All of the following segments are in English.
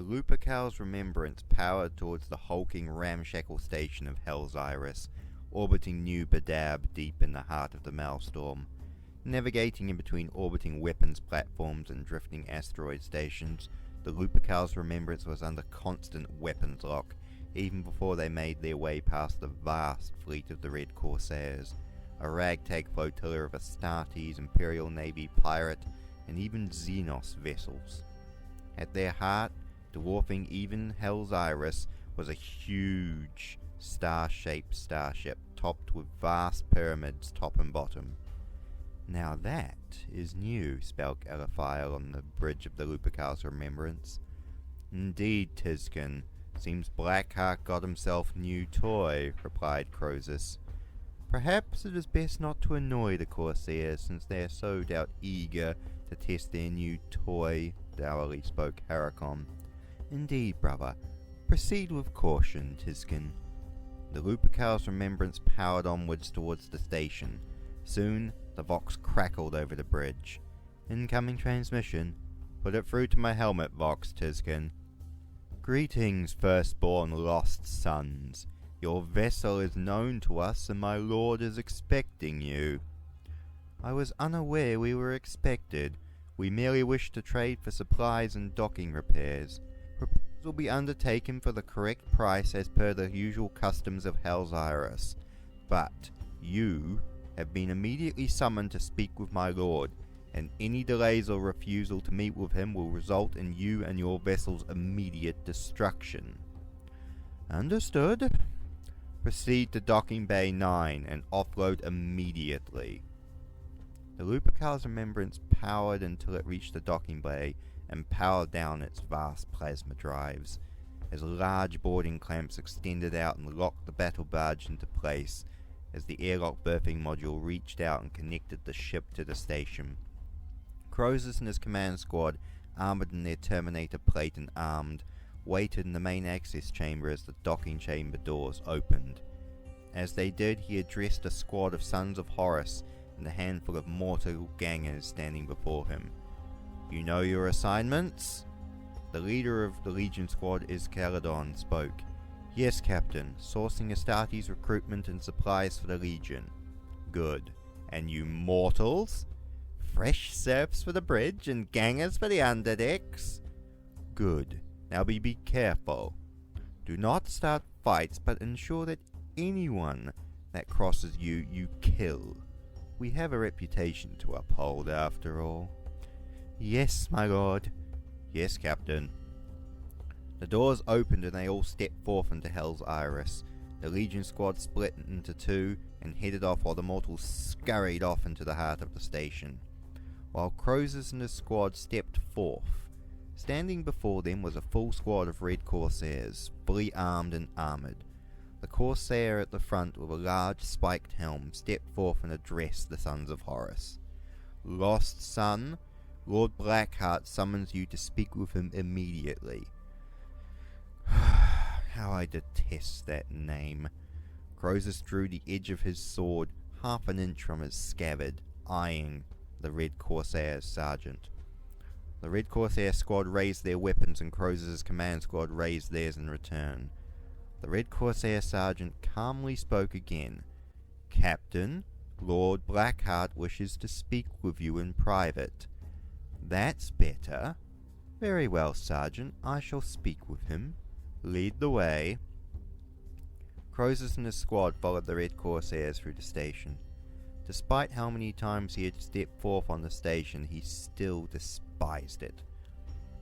The Lupercal's remembrance powered towards the hulking ramshackle station of Hell's Iris, orbiting New Badab deep in the heart of the Malestorm. Navigating in between orbiting weapons platforms and drifting asteroid stations, the Lupercal's remembrance was under constant weapons lock, even before they made their way past the vast fleet of the Red Corsairs, a ragtag flotilla of Astartes, Imperial Navy, pirate, and even Xenos vessels. At their heart, dwarfing even Hell's Iris, was a huge, star-shaped starship topped with vast pyramids top and bottom. "Now that is new," spoke Eliphael on the bridge of the Lupercal's remembrance. "Indeed, Tizkin. Seems Blackheart got himself new toy," replied Croesus. "Perhaps it is best not to annoy the Corsairs, since they are so eager to test their new toy," dourly spoke Haracon. "Indeed, brother. Proceed with caution, Tizkin." The Lupercal's remembrance powered onwards towards the station. Soon, the Vox crackled over the bridge. "Incoming transmission. Put it through to my helmet, Vox, Tizkin." "Greetings, firstborn lost sons. Your vessel is known to us, and my lord is expecting you." "I was unaware we were expected. We merely wish to trade for supplies and docking repairs. Repairs will be undertaken for the correct price as per the usual customs of Hell's Iris. But you have been immediately summoned to speak with my lord, and any delays or refusal to meet with him will result in you and your vessel's immediate destruction." "Understood. Proceed to Docking Bay 9 and offload immediately." The Lupercal's remembrance powered until it reached the docking bay and powered down its vast plasma drives, as large boarding clamps extended out and locked the battle barge into place as the airlock berthing module reached out and connected the ship to the station. Croesus and his command squad, armored in their Terminator plate and armed, waited in the main access chamber as the docking chamber doors opened. As they did, he addressed a squad of Sons of Horus and a handful of mortal gangers standing before him. "You know your assignments?" The leader of the Legion squad, Abbadon, spoke. "Yes, Captain. Sourcing Astartes recruitment and supplies for the Legion." "Good. And you mortals?" "Fresh serfs for the bridge and gangers for the underdecks." "Good. Now be careful. Do not start fights, but ensure that anyone that crosses you, you kill. We have a reputation to uphold, after all." "Yes, my lord." "Yes, Captain." The doors opened and they all stepped forth into Hell's Iris. The Legion squad split into two and headed off while the mortals scurried off into the heart of the station. While Croesus and his squad stepped forth, standing before them was a full squad of Red Corsairs, fully armed and armoured. The Corsair at the front with a large spiked helm stepped forth and addressed the Sons of Horus. "Lost son, Lord Blackheart summons you to speak with him immediately." How I detest that name. Croesus drew the edge of his sword half an inch from his scabbard, eyeing the Red Corsair's sergeant. The Red Corsair squad raised their weapons and Croesus' command squad raised theirs in return. The Red Corsair sergeant calmly spoke again. "Captain, Lord Blackheart wishes to speak with you in private." "That's better." "Very well, Sergeant, I shall speak with him. Lead the way." Croesus and his squad followed the Red Corsairs through the station. Despite how many times he had stepped forth on the station, he still despised it.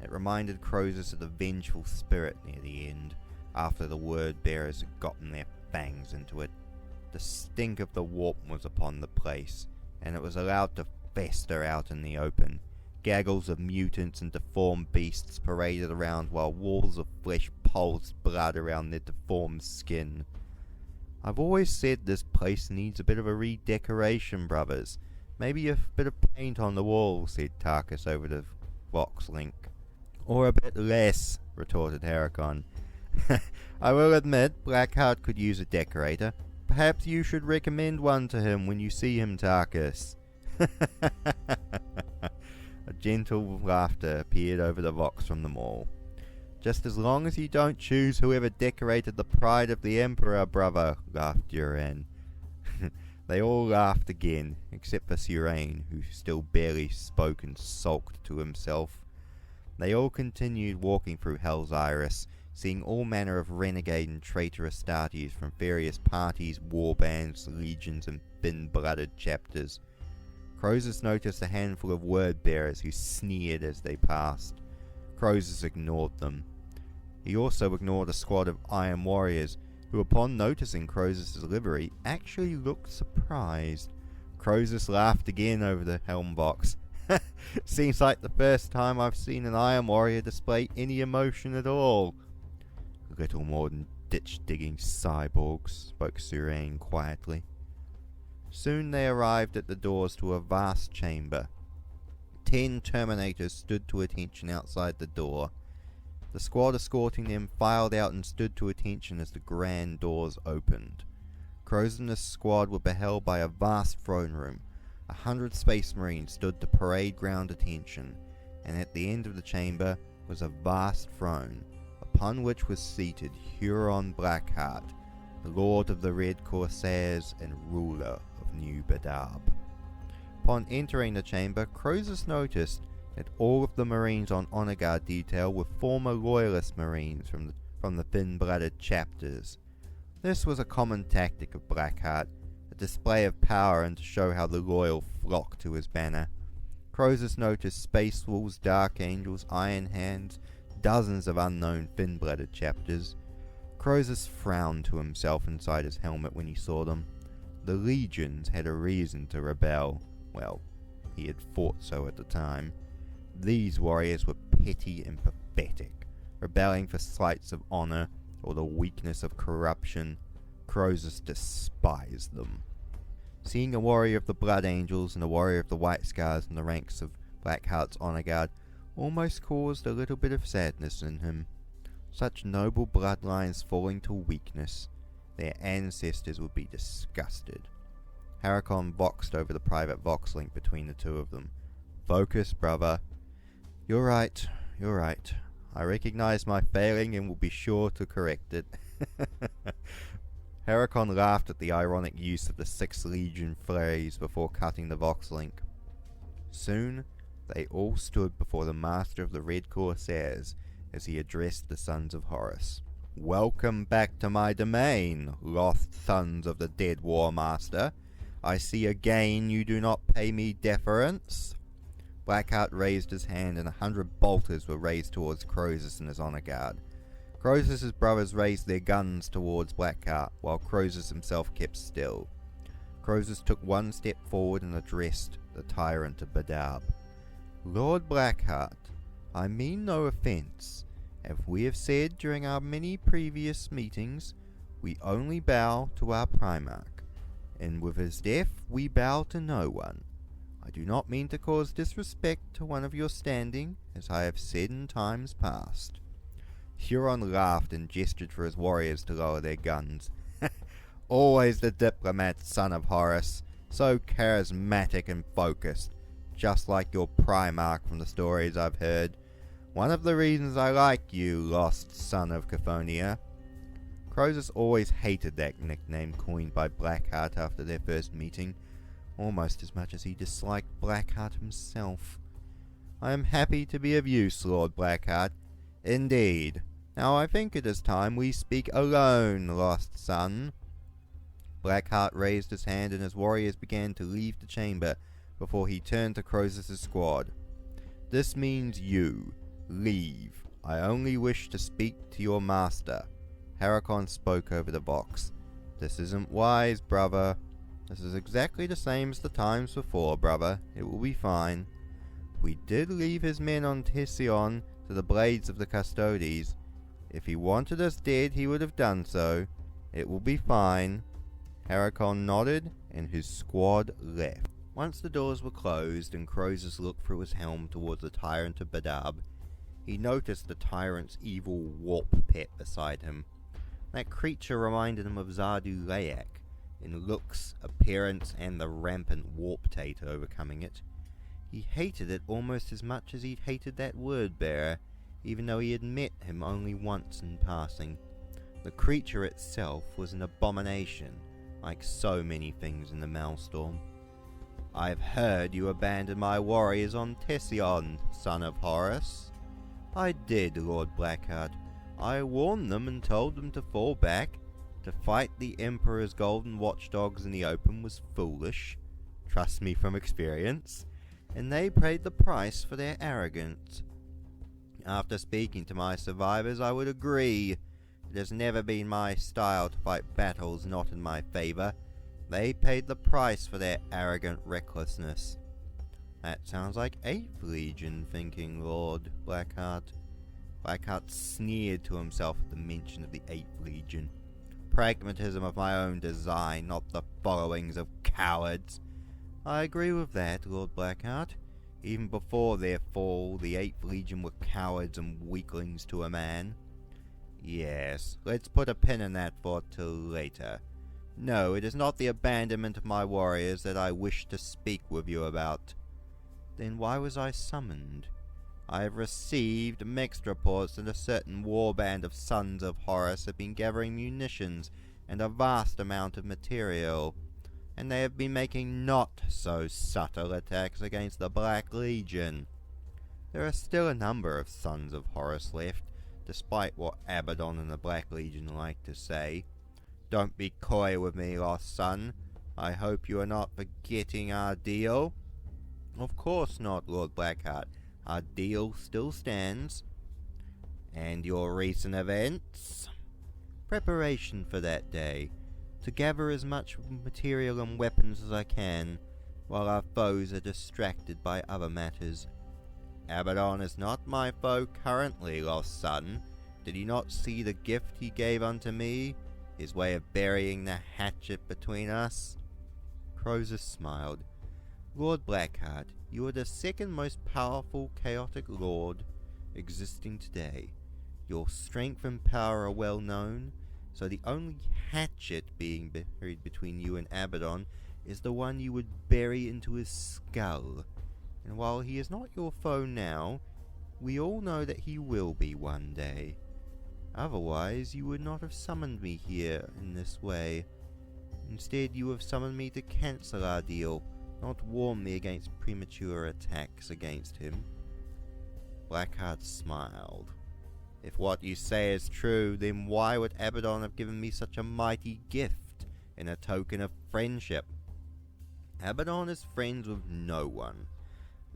It reminded Croesus of the vengeful spirit near the end, after the word bearers had gotten their fangs into it. The stink of the warp was upon the place, and it was allowed to fester out in the open. Gaggles of mutants and deformed beasts paraded around while walls of flesh pulsed blood around their deformed skin. "I've always said this place needs a bit of a redecoration, brothers. Maybe a bit of paint on the walls," said Tarkus over the Vox link. "Or a bit less," retorted Haracon. "I will admit, Blackheart could use a decorator. Perhaps you should recommend one to him when you see him, Tarkus." A gentle laughter appeared over the Vox from them all. Just as long as you don't choose whoever decorated the pride of the Emperor, brother, laughed Duran. They all laughed again, except for Surain, who still barely spoke and sulked to himself. They all continued walking through Hell's Iris, seeing all manner of renegade and traitorous Astartes from various parties, warbands, legions, and thin-blooded chapters. Croesus noticed a handful of word-bearers who sneered as they passed. Croesus ignored them. He also ignored a squad of iron warriors, who upon noticing Croesus' livery actually looked surprised. Croesus laughed again over the helm box. Seems like the first time I've seen an iron warrior display any emotion at all. Little more than ditch-digging cyborgs, spoke Surain quietly. Soon they arrived at the doors to a vast chamber. 10 Terminators stood to attention outside the door. The squad escorting them filed out and stood to attention as the grand doors opened. Croesus' squad were beheld by a vast throne room. 100 Space Marines stood to parade ground attention, and at the end of the chamber was a vast throne, upon which was seated Huron Blackheart, the Lord of the Red Corsairs and ruler of New Badab. Upon entering the chamber, Croesus noticed that all of the Marines on honor guard detail were former Loyalist Marines from the thin-blooded chapters. This was a common tactic of Blackheart, a display of power and to show how the loyal flocked to his banner. Croesus noticed Space Wolves, Dark Angels, Iron Hands, dozens of unknown thin-blooded chapters. Croesus frowned to himself inside his helmet when he saw them. The legions had a reason to rebel. Well, he had thought so at the time. These warriors were petty and pathetic, rebelling for slights of honor or the weakness of corruption. Croesus despised them. Seeing a warrior of the Blood Angels and a warrior of the White Scars in the ranks of Blackheart's honor guard almost caused a little bit of sadness in him. Such noble bloodlines falling to weakness, their ancestors would be disgusted. Harricon voxed over the private vox link between the two of them. Focus, brother. You're right. I recognize my failing and will be sure to correct it. Harricon laughed at the ironic use of the 6th Legion phrase before cutting the vox link. Soon, they all stood before the Master of the Red Corsairs as he addressed the Sons of Horus. Welcome back to my domain, lost sons of the dead War Master. I see again you do not pay me deference. Blackheart raised his hand and 100 bolters were raised towards Croesus and his honor guard. Croesus' brothers raised their guns towards Blackheart, while Croesus himself kept still. Croesus took one step forward and addressed the tyrant of Badab. Lord Blackheart, I mean no offence. As we have said during our many previous meetings, we only bow to our Primarch, and with his death we bow to no one. I do not mean to cause disrespect to one of your standing, as I have said in times past. Huron laughed and gestured for his warriors to lower their guns. Always the diplomat, son of Horus, so charismatic and focused, just like your Primarch from the stories I've heard. One of the reasons I like you, lost son of Cophonia. Croesus always hated that nickname coined by Blackheart after their first meeting, almost as much as he disliked Blackheart himself. I am happy to be of use, Lord Blackheart. Indeed. Now I think it is time we speak alone, lost son. Blackheart raised his hand and his warriors began to leave the chamber before he turned to Croesus' squad. This means you. Leave. I only wish to speak to your master. Harricon spoke over the box. This isn't wise, brother. This is exactly the same as the times before, brother. It will be fine. We did leave his men on Tession to the blades of the Custodes. If he wanted us dead, he would have done so. It will be fine. Harricon nodded, and his squad left. Once the doors were closed and Croesus looked through his helm towards the tyrant of Badab, he noticed the tyrant's evil warp pet beside him. That creature reminded him of Zardu Layak in looks, appearance, and the rampant warp-tate overcoming it. He hated it almost as much as he'd hated that word-bearer. even though he had met him only once in passing. The creature itself was an abomination, like so many things in the Malestorm. "I've heard you abandoned my warriors on Tession, Son of Horus." "I did, Lord Blackheart. I warned them and told them to fall back. To fight the Emperor's golden watchdogs in the open was foolish. Trust me from experience. And they paid the price for their arrogance. After speaking to my survivors, I would agree. It has never been my style to fight battles not in my favor. They paid the price for their arrogant recklessness." "That sounds like 8th Legion thinking, Lord Blackheart." Blackheart sneered to himself at the mention of the 8th Legion. "Pragmatism of my own design, not the followings of cowards." "I agree with that, Lord Blackheart. Even before their fall, the 8th Legion were cowards and weaklings to a man." "Yes, let's put a pin in that for till later. No, it is not the abandonment of my warriors that I wish to speak with you about." "Then why was I summoned?" "I have received mixed reports that a certain warband of Sons of Horus have been gathering munitions and a vast amount of material, and they have been making not so subtle attacks against the Black Legion. There are still a number of Sons of Horus left, despite what Abbadon and the Black Legion like to say. Don't be coy with me, lost son. I hope you are not forgetting our deal." "Of course not, Lord Blackheart. Our deal still stands." "And your recent events?" "Preparation for that day. To gather as much material and weapons as I can, while our foes are distracted by other matters." "Abbadon is not my foe currently, lost son. Did you not see the gift he gave unto me? His way of burying the hatchet between us?" Croesus smiled. "Lord Blackheart, you are the second most powerful chaotic lord existing today. Your strength and power are well known, so the only hatchet being buried between you and Abbadon is the one you would bury into his skull. And while he is not your foe now, we all know that he will be one day. Otherwise, you would not have summoned me here in this way. Instead, you have summoned me to cancel our deal, not warn me against premature attacks against him." Blackheart smiled. "If what you say is true, then why would Abbadon have given me such a mighty gift in a token of friendship?" "Abbadon is friends with no one.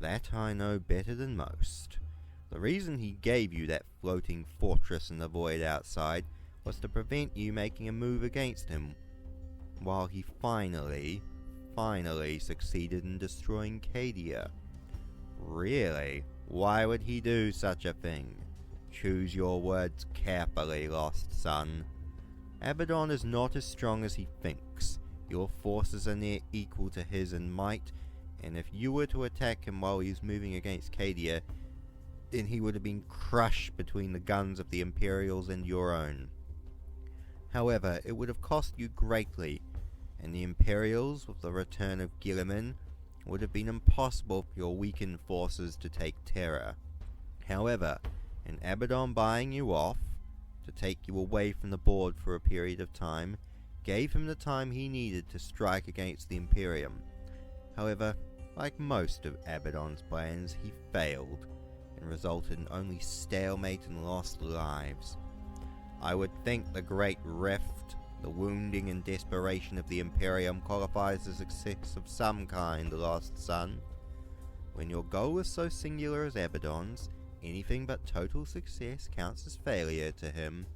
That I know better than most. The reason he gave you that floating fortress in the void outside was to prevent you making a move against him, while he finally succeeded in destroying Cadia." "Really? Why would he do such a thing? Choose your words carefully, lost son." "Abbadon is not as strong as he thinks. Your forces are near equal to his in might, and if you were to attack him while he was moving against Cadia, then he would have been crushed between the guns of the Imperials and your own. However, it would have cost you greatly, and the Imperials, with the return of Guilliman, would have been impossible for your weakened forces to take terror. However, in Abbadon buying you off, to take you away from the board for a period of time, gave him the time he needed to strike against the Imperium. However, like most of Abbadon's plans, he failed, and resulted in only stalemate and lost lives. I would think the Great Rift, the wounding and desperation of the Imperium qualifies as success of some kind, lost son. When your goal is so singular as Abbadon's, anything but total success counts as failure to him.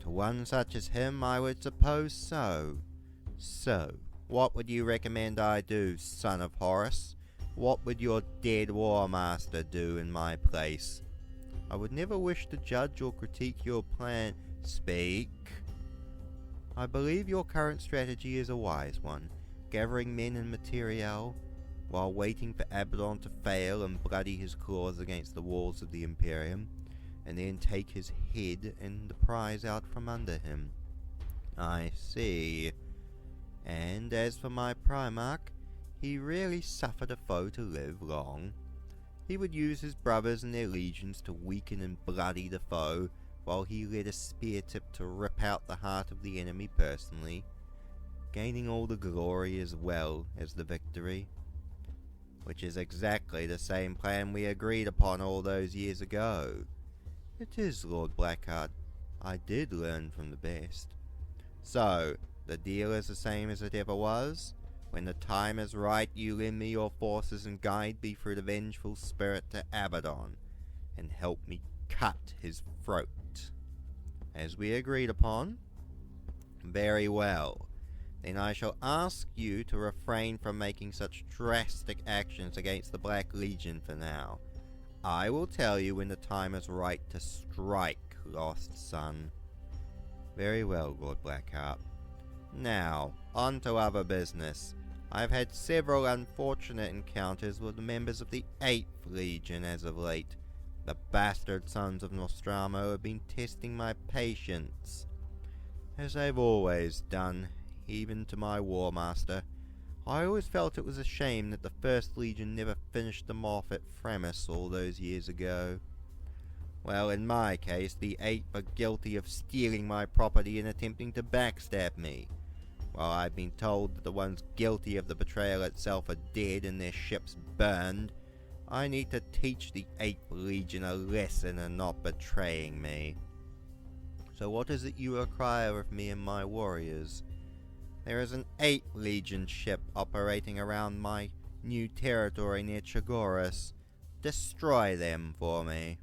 To one such as him, I would suppose so. So, what would you recommend I do, Son of Horus? What would your dead war master do in my place? I would never wish to judge or critique your plan. Speak. I believe your current strategy is a wise one, gathering men and materiel, while waiting for Abbadon to fail and bloody his claws against the walls of the Imperium, and then take his head and the prize out from under him. I see. And as for my Primarch, he rarely suffered a foe to live long. He would use his brothers and their legions to weaken and bloody the foe, while he led a spear tip to rip out the heart of the enemy personally, gaining all the glory as well as the victory. Which is exactly the same plan we agreed upon all those years ago. It is, Lord Blackheart. I did learn from the best. So, the deal is the same as it ever was? When the time is right, you lend me your forces and guide me through the vengeful spirit to Abbadon, and help me cut his throat. As we agreed upon? Very well. Then I shall ask you to refrain from making such drastic actions against the Black Legion for now. I will tell you when the time is right to strike, lost son. Very well, Lord Blackheart. Now, on to other business. I have had several unfortunate encounters with the members of the 8th Legion as of late. The bastard Sons of Nostromo have been testing my patience, as they've always done, even to my War Master. I always felt it was a shame that the 1st Legion never finished them off at Framis all those years ago. Well, in my case, the 8th are guilty of stealing my property and attempting to backstab me. While I've been told that the ones guilty of the betrayal itself are dead and their ships burned, I need to teach the 8th Legion a lesson in not betraying me. So what is it you require of me and my warriors? There is an 8th Legion ship operating around my new territory near Chagoris. Destroy them for me.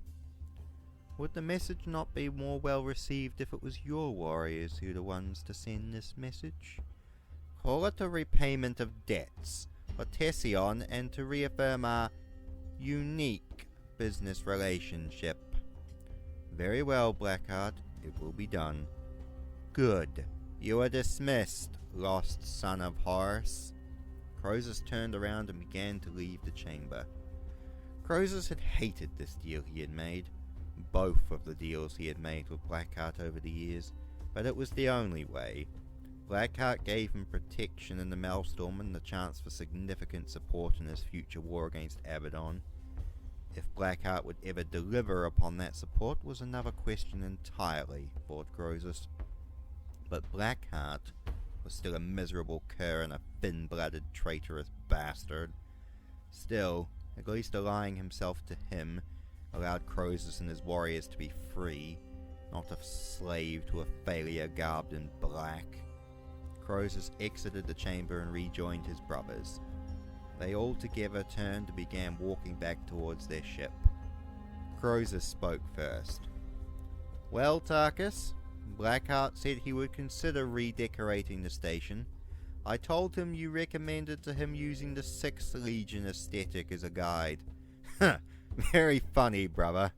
Would the message not be more well received if it was your warriors who are the ones to send this message? Call it a repayment of debts for Tession and to reaffirm our unique business relationship. Very well, Blackheart. It will be done. Good. You are dismissed, lost son of Horus. Croesus turned around and began to leave the chamber. Croesus had hated this deal he had made. Both of the deals he had made with Blackheart over the years, but it was the only way. Blackheart gave him protection in the Malestorm and the chance for significant support in his future war against Abbadon. If Blackheart would ever deliver upon that support was another question entirely, thought Croesus. But Blackheart was still a miserable cur and a thin-blooded traitorous bastard. Still, at least allying himself to him allowed Croesus and his warriors to be free, not a slave to a failure garbed in black. Croesus exited the chamber and rejoined his brothers. They all together turned and began walking back towards their ship. Croesus spoke first. Well, Tarkus, Blackheart said he would consider redecorating the station. I told him you recommended to him using the 6th Legion aesthetic as a guide. Very funny, brother.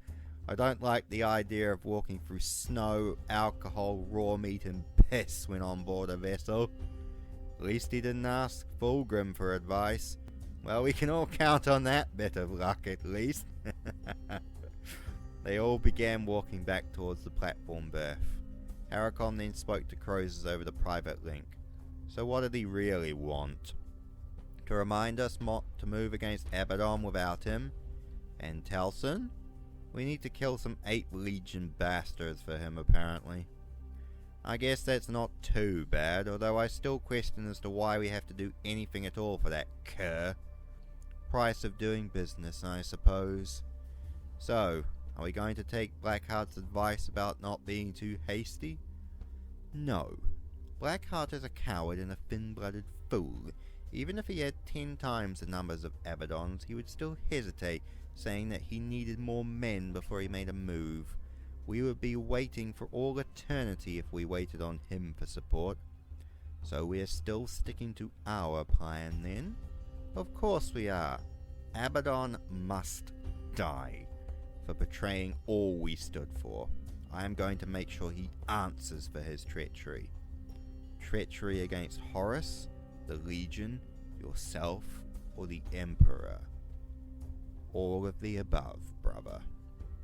I don't like the idea of walking through snow, alcohol, raw meat and piss when on board a vessel. At least he didn't ask Fulgrim for advice. Well, we can all count on that bit of luck at least. They all began walking back towards the platform berth. Harricon then spoke to Croesus over the private link. So what did he really want? To remind us not to move against Abbadon without him? And Talson? We need to kill some 8th Legion bastards for him, apparently. I guess that's not too bad, although I still question as to why we have to do anything at all for that cur. Price of doing business, I suppose. So, are we going to take Blackheart's advice about not being too hasty? No. Blackheart is a coward and a thin-blooded fool. Even if he had 10 times the numbers of Abbadons, he would still hesitate, saying that he needed more men before he made a move. We would be waiting for all eternity if we waited on him for support. So we are still sticking to our plan then? Of course we are. Abbadon must die for betraying all we stood for. I am going to make sure he answers for his treachery. Treachery against Horus, the Legion, yourself, or the Emperor. All of the above, brother.